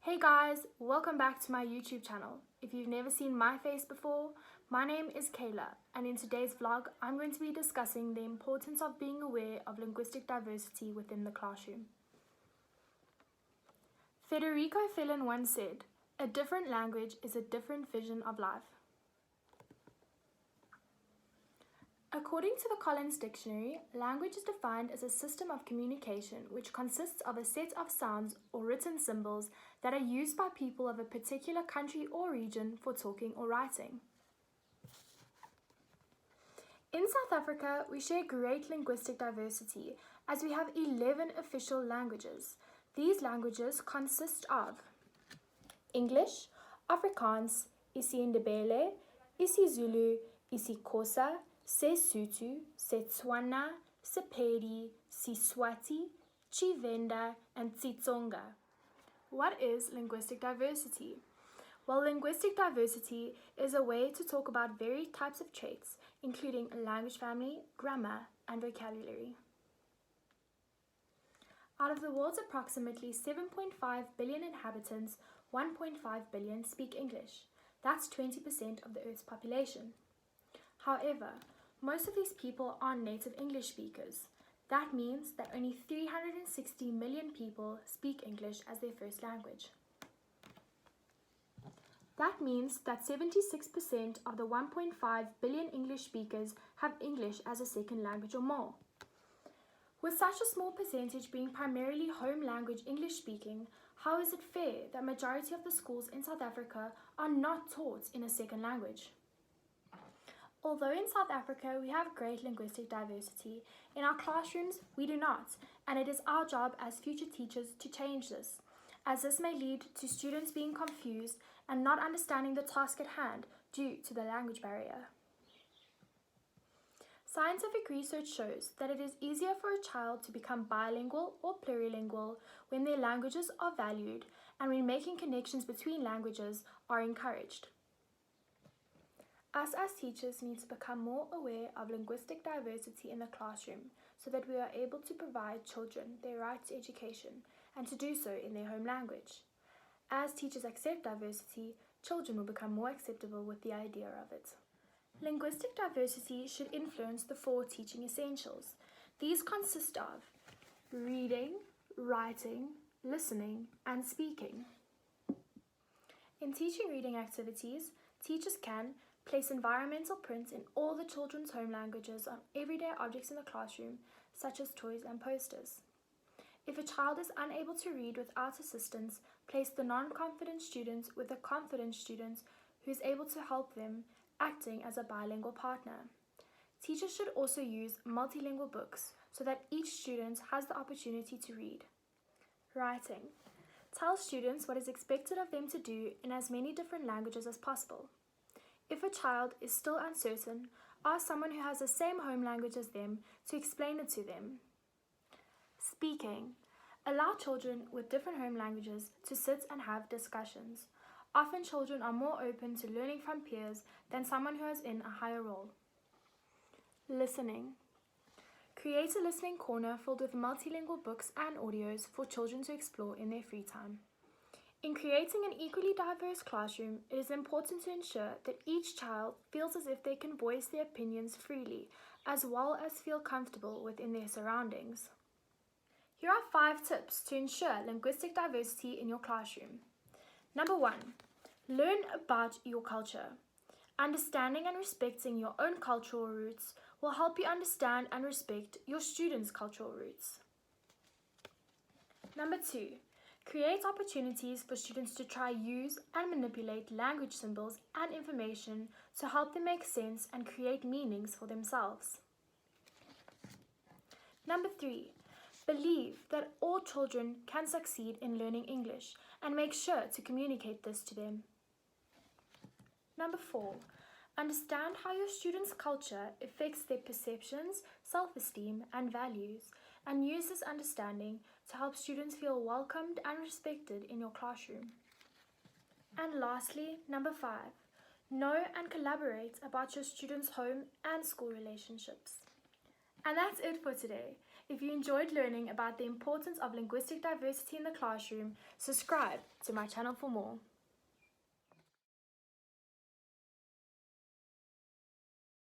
Hey guys, welcome back to my YouTube channel. If you've never seen my face before, my name is Kayla, and in today's vlog, I'm going to be discussing the importance of being aware of linguistic diversity within the classroom. Federico Fellin once said, "A different language is a different vision of life." According to the Collins Dictionary, language is defined as a system of communication which consists of a set of sounds or written symbols that are used by people of a particular country or region for talking or writing. In South Africa, we share great linguistic diversity as we have 11 official languages. These languages consist of English, Afrikaans, isiNdebele, isiZulu, isiXhosa, Sesotho, Setswana, Sepedi, Siswati, Tshivenda, and Tsitsonga. What is linguistic diversity? Well, linguistic diversity is a way to talk about varied types of traits, including language family, grammar, and vocabulary. Out of the world's approximately 7.5 billion inhabitants, 1.5 billion speak English. That's 20% of the Earth's population. However, most of these people aren't native English speakers. That means that only 360 million people speak English as their first language. That means that 76% of the 1.5 billion English speakers have English as a second language or more. With such a small percentage being primarily home language English speaking, how is it fair that majority of the schools in South Africa are not taught in a second language? Although in South Africa we have great linguistic diversity, in our classrooms we do not, and it is our job as future teachers to change this, as this may lead to students being confused and not understanding the task at hand due to the language barrier. Scientific research shows that it is easier for a child to become bilingual or plurilingual when their languages are valued and when making connections between languages are encouraged. Us as teachers need to become more aware of linguistic diversity in the classroom so that we are able to provide children their right to education and to do so in their home language. As teachers accept diversity, children will become more acceptable with the idea of it. Linguistic diversity should influence the 4 teaching essentials. These consist of reading, writing, listening, and speaking. In teaching reading activities, teachers can place environmental prints in all the children's home languages on everyday objects in the classroom, such as toys and posters. If a child is unable to read without assistance, place the non-confident student with the confident student who is able to help them, acting as a bilingual partner. Teachers should also use multilingual books so that each student has the opportunity to read. Writing. Tell students what is expected of them to do in as many different languages as possible. If a child is still uncertain, ask someone who has the same home language as them to explain it to them. Speaking. Allow children with different home languages to sit and have discussions. Often children are more open to learning from peers than someone who is in a higher role. Listening. Create a listening corner filled with multilingual books and audios for children to explore in their free time. In creating an equally diverse classroom, it is important to ensure that each child feels as if they can voice their opinions freely, as well as feel comfortable within their surroundings. Here are 5 tips to ensure linguistic diversity in your classroom. Number 1. Learn about your culture. Understanding and respecting your own cultural roots will help you understand and respect your students' cultural roots. Number 2. Create opportunities for students to try use and manipulate language symbols and information to help them make sense and create meanings for themselves. Number 3. Believe that all children can succeed in learning English and make sure to communicate this to them. Number 4. Understand how your students' culture affects their perceptions, self-esteem, and values, and use this understanding to help students feel welcomed and respected in your classroom. And lastly, number 5, know and collaborate about your students' home and school relationships. And that's it for today. If you enjoyed learning about the importance of linguistic diversity in the classroom, subscribe to my channel for more.